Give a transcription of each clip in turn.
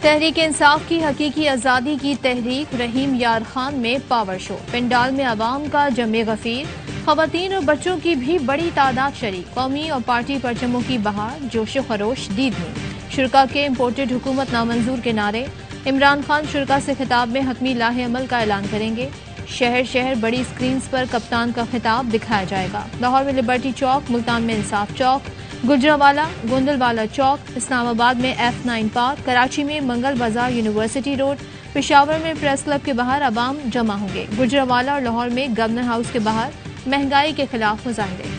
तहरीक इंसाफ की हकीकी आज़ादी की तहरीक रहीम यार खान में पावर शो। पंडाल में आवाम का जमे गफीर, खवातीन और बच्चों की भी बड़ी तादाद शरीक। कौमी और पार्टी परचमों की बहार, जोशो खरोश दीदनी। शुरा के इम्पोर्टेड हुकूमत नामंजूर के नारे। इमरान खान शुरा से खिताब में हतमी लाहे अमल का ऐलान करेंगे। शहर शहर बड़ी स्क्रीन पर कप्तान का खिताब दिखाया जाएगा। लाहौर में लिबर्टी चौक, मुल्तान में इंसाफ चौक, गुजरावाला गोंदलवाला चौक, इस्लामाबाद में F9 पार्क, कराची में मंगल बाजार यूनिवर्सिटी रोड, पेशावर में प्रेस क्लब के बाहर अवाम जमा होंगे। गुजरावाला और लाहौर में गवर्नर हाउस के बाहर महंगाई के खिलाफ मुजाहरे।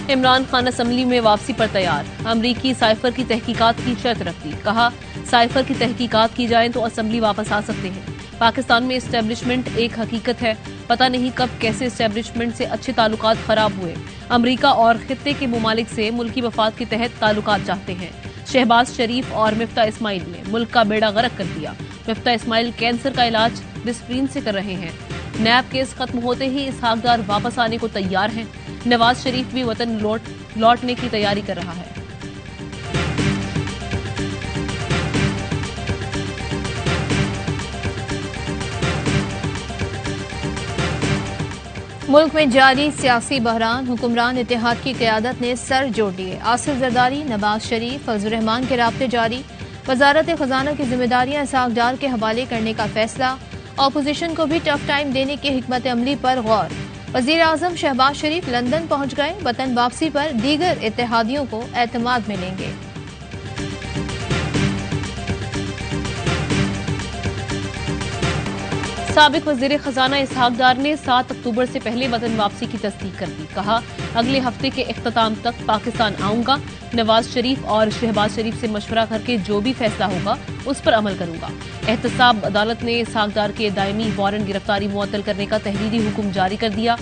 इमरान खान असम्बली में वापसी पर तैयार। अमरीकी साइफर की तहकीकात की शर्त रख दी। कहा, साइफर की तहकीकात की जाए तो असम्बली वापस आ सकते हैं। पाकिस्तान में इस्टेब्लिशमेंट एक हकीकत है, पता नहीं कब कैसे इस्टेब्लिशमेंट से अच्छे ताल्लुकात खराब हुए। अमरीका और खित्ते के मुमालिक से मुल्की मफाद के तहत ताल्लुकात चाहते हैं। शहबाज शरीफ और मिफ्ता इस्माइल ने मुल्क का बेड़ा गर्क कर दिया। मिफ्ता इस्माइल कैंसर का इलाज डिस्प्रीन से कर रहे हैं। नैब केस खत्म होते ही इसहाक डार वापस आने को तैयार हैं। नवाज शरीफ भी वतन लौटने की तैयारी कर रहा है। मुल्क में जारी सियासी बहरान, हुक्मरान इत्तेहाद की क़यादत ने सर जोड़ लिए। आसिफ जरदारी, नवाज शरीफ, फजलुर रहमान के राब्ते जारी। वजारत खजाना की जिम्मेदारियां इसहाक डार के हवाले करने का फैसला। ऑपोजिशन को भी टफ टाइम देने की हिकमत अमली पर गौर। वजीर आजम शहबाज शरीफ लंदन पहुंच गए। वतन वापसी पर दीगर इत्तेहादियों को एतमाद मिलेंगे। साबिक वजीर खजाना इसहाक डार ने 7 अक्टूबर से पहले वतन वापसी की तस्दीक कर दी। कहा, अगले हफ्ते के इख्तिताम तक पाकिस्तान आऊंगा। नवाज शरीफ और शहबाज शरीफ से मशवरा करके जो भी फैसला होगा उस पर अमल करूंगा। एहतसाब अदालत ने इसहाक डार के दायमी वारंट गिरफ्तारी मुअत्तल करने का तहरीरी हुक्म जारी कर दिया।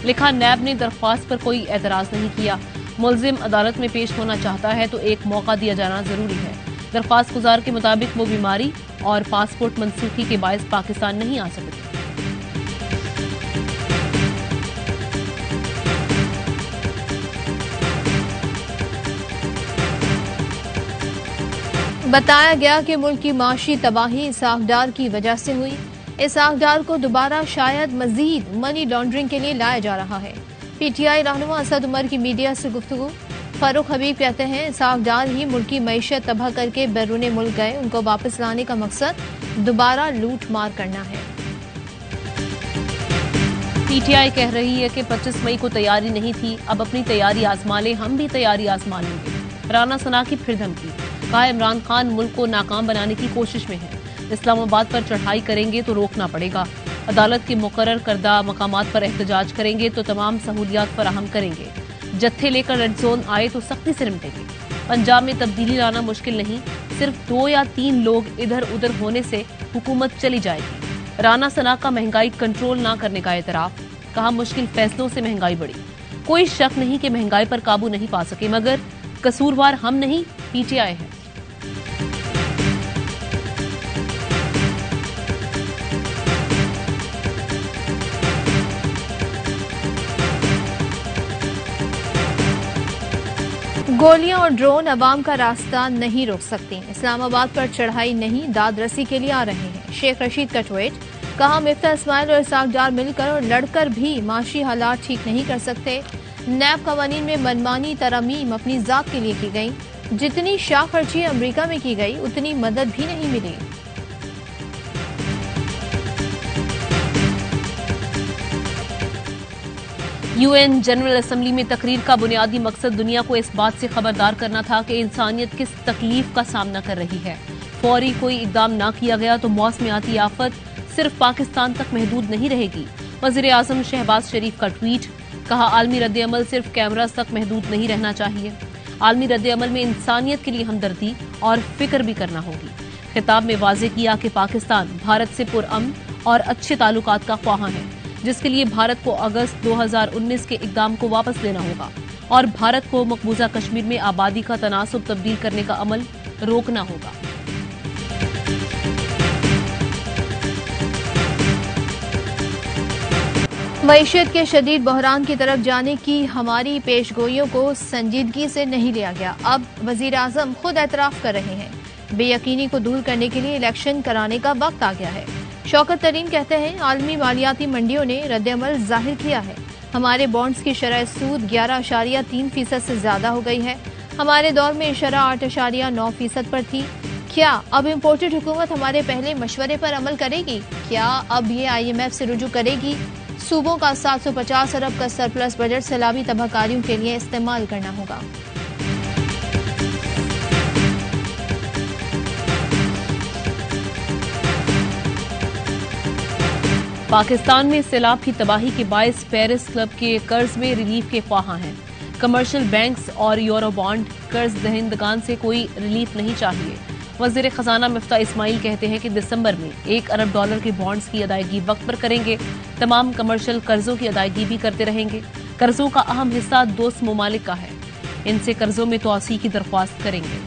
लिखा, नैब ने दरख्वास्त पर कोई एतराज नहीं किया। मुल्जिम अदालत में पेश होना चाहता है तो एक मौका दिया जाना जरूरी है। दरख्वास्त गुजार के मुताबिक वो बीमारी और पासपोर्ट मनसूखी के बायस पाकिस्तान नहीं आ सकते। बताया गया कि मुल्क की माशी तबाही इसहाक डार की वजह से हुई। इसहाक डार को दोबारा शायद मजीद मनी लॉन्ड्रिंग के लिए लाया जा रहा है। PTI रहनुमा असद उमर की मीडिया से गुफ्तगू। फारूक हबीब कहते हैं, इसहाक डार ही मुल्क की मईशत तबाह करके बैरून मुल्क गए। उनको वापस लाने का मकसद दोबारा लूट मार करना है। PTI कह रही है कि 25 मई को तैयारी नहीं थी, अब अपनी तैयारी आजमा ले, हम भी तैयारी आजमा लेंगे। राना सना की फिर धमकी। कहा, इमरान खान मुल्क को नाकाम बनाने की कोशिश में है। इस्लामाबाद पर चढ़ाई करेंगे तो रोकना पड़ेगा। अदालत के मुकर्रर करदा मकामात पर एहतजाज करेंगे तो तमाम सहूलियात फराहम करेंगे। जत्थे लेकर रेड जोन आए तो सख्ती से निपटेंगे। पंजाब में तब्दीली लाना मुश्किल नहीं, सिर्फ 2 या 3 लोग इधर उधर होने से हुकूमत चली जाएगी। राना सना का महंगाई कंट्रोल ना करने का एतराफ। कहा, मुश्किल फैसलों से महंगाई बढ़ी। कोई शक नहीं कि महंगाई पर काबू नहीं पा सके, मगर कसूरवार हम नहीं, PTI है। गोलियां और ड्रोन अवाम का रास्ता नहीं रोक सकती। इस्लामाबाद पर चढ़ाई नहीं, दाद रसी के लिए आ रहे हैं। शेख रशीद का ट्वीट। कहा, मिफ्ता इस्माइल और इसहाक डार मिलकर और लड़कर भी माशी हालात ठीक नहीं कर सकते। नैब कवानीन में मनमानी तरमीम अपनी जात के लिए की गई। जितनी शाह खर्ची अमरीका में की गई उतनी मदद भी नहीं मिली। UN जनरल असम्बली में तकरीर का बुनियादी मकसद दुनिया को इस बात से खबरदार करना था कि इंसानियत किस तकलीफ का सामना कर रही है। फौरी कोई इकदाम ना किया गया तो मौसमियाती आफत सिर्फ पाकिस्तान तक महदूद नहीं रहेगी। वजीर आजम शहबाज शरीफ का ट्वीट। कहा, आलमी रद्द-ए-अमल सिर्फ कैमरास तक महदूद नहीं रहना चाहिए। आलमी रद्द-ए-अमल में इंसानियत के लिए हमदर्दी और फिक्र भी करना होगी। खिताब में वाजे किया कि पाकिस्तान भारत से पुरअमन और अच्छे ताल्लुकात का ख्वाह है, जिसके लिए भारत को अगस्त 2019 के इकदाम को वापस लेना होगा और भारत को मकबूजा कश्मीर में आबादी का तनासुब तब्दील करने का अमल रोकना होगा। मईशत के शदीद बहरान की तरफ जाने की हमारी पेशगोइयों को संजीदगी से नहीं लिया गया। अब वजीर आजम खुद एतराफ कर रहे हैं। बेयकीनी को दूर करने के लिए इलेक्शन कराने का वक्त आ गया है। शौकत तरीन कहते हैं, आलमी मालियाती मंडियों ने रद्द-ए-अमल जाहिर किया है। हमारे बॉन्ड्स की शरह सूद 11.3% से ज्यादा हो गई है। हमारे दौर में शरह 8.9% पर थी। क्या अब इम्पोर्टेड हुकूमत हमारे पहले मशवरे पर अमल करेगी? क्या अब ये IMF से रुजू करेगी? सूबों का 750 अरब का सरप्लस बजट सैलाबी तबाहकारियों के लिए इस्तेमाल करना होगा। पाकिस्तान में सैलाब की तबाही के बायस पेरिस क्लब के कर्ज में रिलीफ के ख्वाहां हैं। कमर्शियल बैंक्स और यूरो बॉन्ड कर्ज दहिंदगान से कोई रिलीफ नहीं चाहिए। वजीर खजाना मिफ्ता इस्माइल कहते हैं कि दिसंबर में $1 अरब के बॉन्ड्स की अदायगी वक्त पर करेंगे। तमाम कमर्शियल कर्जों की अदायगी भी करते रहेंगे। कर्जों का अहम हिस्सा दोस्त ममालिक का है। इनसे कर्जों में तोसी की दरख्वास्त करेंगे।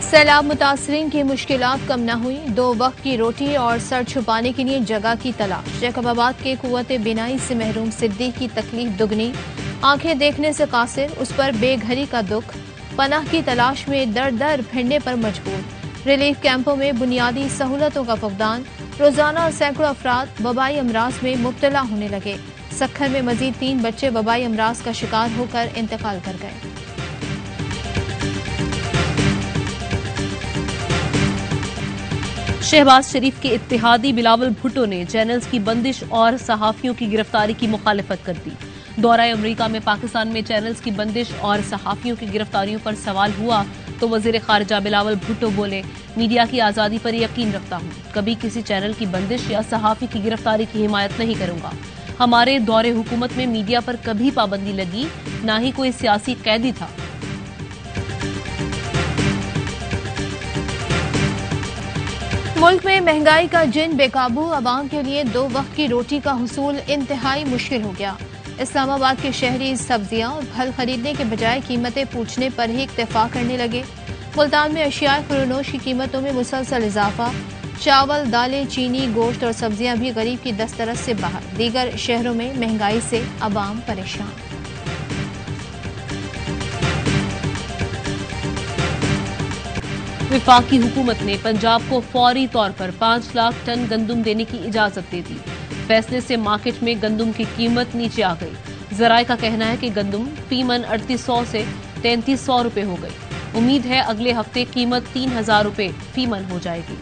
सैलाब मुतासरीन की मुश्किलात कम न हुई। 2 वक्त की रोटी और सर छुपाने के लिए जगह की तलाश। जैकबाबाद के कुव्वत बिनाई से महरूम सिद्दीक की तकलीफ दुगनी। आंखें देखने से कासिर, उस पर बेघरी का दुख। पनाह की तलाश में दर दर फिरने पर मजबूर। रिलीफ कैंपों में बुनियादी सहूलतों का फुकदान। रोजाना सैकड़ों अफराद वबाई अमराज में मुब्तला होने लगे। सक्खर में मजीद 3 बच्चे वबाई अमराज का शिकार होकर इंतकाल कर गए। शहबाज शरीफ के इत्तेहादी बिलावल भुट्टो ने चैनल्स की बंदिश और सहाफियों की गिरफ्तारी की मुखालिफत कर दी। दौरा अमरीका में पाकिस्तान में चैनल्स की बंदिश और सहाफियों की गिरफ्तारियों पर सवाल हुआ तो वजीर खारजा बिलावल भुट्टो बोले, मीडिया की आज़ादी पर यकीन रखता हूँ, कभी किसी चैनल की बंदिश या सहाफी की गिरफ्तारी की हिमायत नहीं करूंगा। हमारे दौरे हुकूमत में मीडिया पर कभी पाबंदी लगी, न ही कोई सियासी कैदी था। मुल्क में महंगाई का जिन बेकाबू, अवाम के लिए 2 वक्त की रोटी का हुसूल इंतहाई मुश्किल हो गया। इस्लामाबाद के शहरी सब्जियां और फल खरीदने के बजाय कीमतें पूछने पर ही इक्तफा करने लगे। मुल्तान में अशियाए खुरनोश की कीमतों में मुसलसल इजाफा। चावल, दालें, चीनी, गोश्त और सब्जियां भी गरीब की दस्तरस से बाहर। दीगर शहरों में महंगाई से अवाम परेशान। विफाकी हुकूमत ने पंजाब को फौरी तौर पर 5 लाख टन गंदुम देने की इजाजत दे दी। फैसले से मार्केट में गंदुम की कीमत नीचे आ गई। जराए का कहना है कि गंदुम फी मन 3800 से 3300 रुपए हो गई। उम्मीद है अगले हफ्ते कीमत 3000 रुपए फी मन हो जाएगी।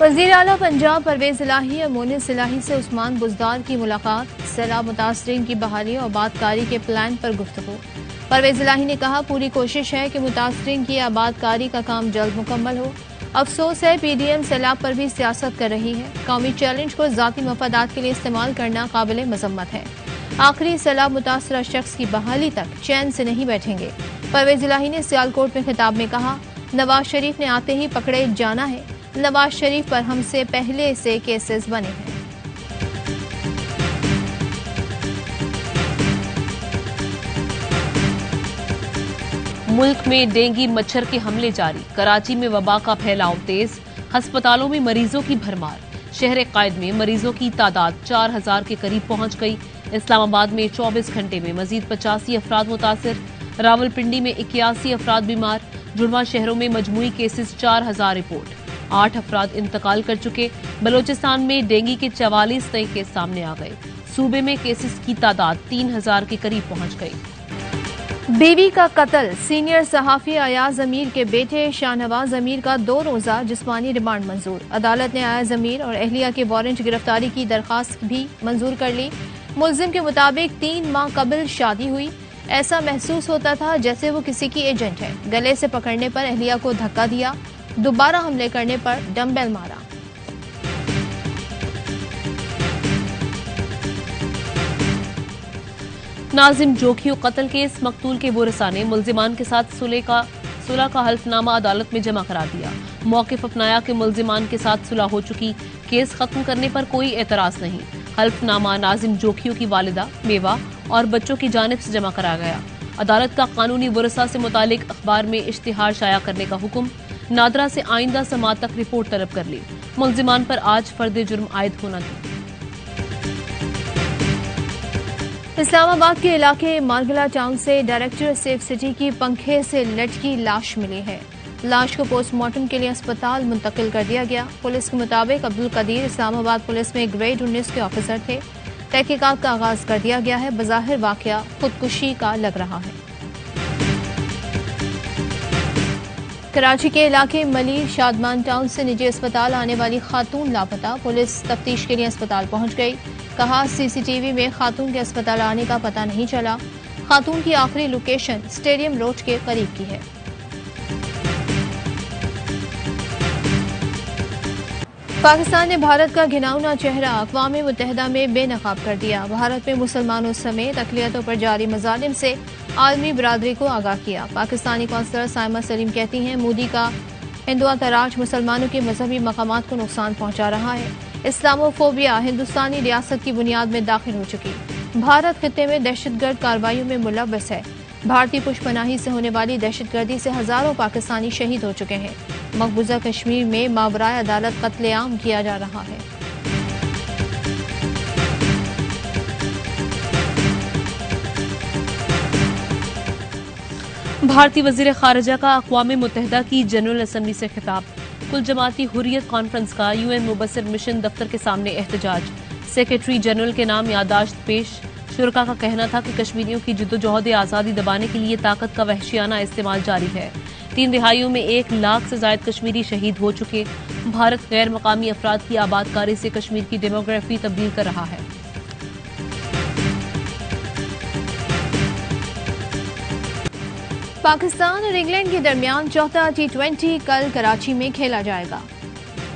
वज़ीर आला पंजाब परवेज इलाही और मोनिस इलाही से उस्मान बुज़दार की मुलाकात। सैलाब मुतासरीन की बहाली और आबादकारी के प्लान पर गुफ्तगू। परवेज इलाही ने कहा, पूरी कोशिश है कि मुतासरीन की आबादकारी का काम जल्द मुकम्मल हो। अफसोस है PDM सैलाब पर भी सियासत कर रही है। कौमी चैलेंज को ज़ाती मफादात के लिए इस्तेमाल करना काबिल मजम्मत है। आखिरी सैलाब मुतासरा शख्स की बहाली तक चैन से नहीं बैठेंगे। परवेज इलाही ने सियालकोट में खिताब में कहा, नवाज शरीफ ने आते ही पकड़े जाना है। नवाज शरीफ पर हमसे पहले से केसेस बने हैं। मुल्क में डेंगू मच्छर के हमले जारी। कराची में वबा का फैलाव तेज। अस्पतालों में मरीजों की भरमार। शहर कायद में मरीजों की तादाद 4000 के करीब पहुंच गई। इस्लामाबाद में 24 घंटे में मजीद 85 अफराद मुतासिर। रावलपिंडी में 81 अफराद बीमार। जुड़वा शहरों में मजमूई केसेस 4000 रिपोर्ट। 8 अफराद इंतकाल कर चुके। बलोचिस्तान में डेंगू के 44 नए केस सामने आ गए। सूबे में केसेस की तादाद 3000 के करीब पहुंच गई। बीवी का कत्ल। सीनियर सहाफी अयाज अमीर के बेटे शाहनवाज अमीर का 2 रोजा जिस्मानी रिमांड मंजूर। अदालत ने अयाज अमीर और अहलिया के वारंट गिरफ्तारी की दरखास्त भी मंजूर कर ली। मुल्जिम के मुताबिक 3 माह कबल शादी हुई। ऐसा महसूस होता था जैसे वो किसी की एजेंट है। गले से पकड़ने पर अहलिया को धक्का दिया। दोबारा हमले करने पर डंबेल मारा। नाजिम जोखियो कत्ल केस। मकतूल के वारिसा ने मुल्जिमान के साथ सुलह का हल्फनामा अदालत में जमा करा दिया। मौक़िफ़ अपनाया कि मुल्जिमान के साथ सुलह हो चुकी, केस खत्म करने पर कोई एतराज नहीं। हल्फनामा नाजिम जोखियों की वालिदा, बेवा और बच्चों की जानिब से जमा करा गया। अदालत का कानूनी वरसा से मुतालिक अखबार में इश्तिहार शाया करने का हुक्म। नादरा से आइंदा समाअत तक रिपोर्ट तलब कर ली। मुल्जिमान पर आज फर्द जुर्म आयद होना थी। इस्लामाबाद के इलाके मालगला टाउन से डायरेक्टर सेफ सिटी की पंखे से लटकी लाश मिली है। लाश को पोस्टमार्टम के लिए अस्पताल मुंतकिल कर दिया गया। पुलिस के मुताबिक अब्दुल कदीर इस्लामाबाद पुलिस में ग्रेड 19 के ऑफिसर थे। तहकीकात का आगाज कर दिया गया है। बज़ाहिर वाकया खुदकुशी का लग रहा है। कराची के इलाके मली शादमान टाउन से निजी अस्पताल आने वाली खातून लापता। पुलिस तफ्तीश के लिए अस्पताल पहुंच गई। कहा सीसीटीवी में खातून के अस्पताल आने का पता नहीं चला। खातून की आखिरी लोकेशन स्टेडियम रोड के करीब की है। पाकिस्तान ने भारत का घिनौना चेहरा अक़वाम मुत्तहिदा में बेनकाब कर दिया। भारत में मुसलमानों समेत अक़लियतों पर जारी मज़ालिम से आलमी बरादरी को आगाह किया। पाकिस्तानी कौंसलर साइमा सलीम कहती हैं मोदी का हिंदुआ तराज मुसलमानों के मजहबी मकामात को नुकसान पहुंचा रहा है। इस्लामोफोबिया हिंदुस्तानी रियासत की बुनियाद में दाखिल हो चुकी। भारत खित्ते में दहशतगर्द कार्रवाइयों में मुलव्वस है। भारतीय पुष्पनाही से होने वाली दहशतगर्दी से हजारों पाकिस्तानी शहीद हो चुके हैं। मकबूजा कश्मीर में मावराए अदालत कत्लेआम किया जा रहा है। भारतीय वज़ीर ख़ारिजा का अक़वाम मुत्तहिदा की जनरल असम्बली से खिताब। कुल जमाती हुर्रियत कॉन्फ्रेंस का यूएन मुबस्सिर मिशन दफ्तर के सामने एहतजाज। सेक्रेटरी जनरल के नाम यादाश्त पेश। शुरका का कहना था कि कश्मीरियों की जद्दोजहद आज़ादी दबाने के लिए ताकत का वहशियाना इस्तेमाल जारी है। 3 दिहाइयों में 1 लाख से जायद कश्मीरी शहीद हो चुके। भारत गैर मकामी अफराद की आबादकारी से कश्मीर की डेमोग्राफी तब्दील कर रहा है। पाकिस्तान और इंग्लैंड के दरमियान चौथा T20 कल कराची में खेला जाएगा।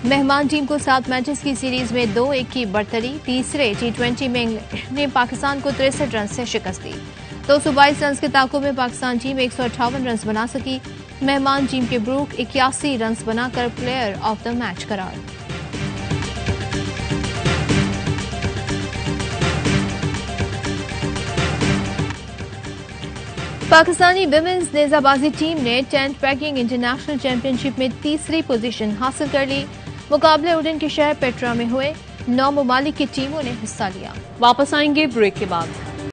मेहमान टीम को 7 मैचेस की सीरीज में 2-1 की बढ़तरी। तीसरे T20 में इंग्लैंड ने पाकिस्तान को 63 रन से शिकस्त दी। 222 रन के ताकों में पाकिस्तान टीम 158 रन बना सकी। मेहमान टीम के ब्रूक 81 रन बनाकर प्लेयर ऑफ द मैच करार। पाकिस्तानी विमेंस नेजाबाजी टीम ने टेंट पैकिंग इंटरनेशनल चैंपियनशिप में तीसरी पोजीशन हासिल कर ली। मुकाबले उड़न के शहर पेट्रा में हुए। 9 ममालिक की टीमों ने हिस्सा लिया। वापस आएंगे ब्रेक के बाद।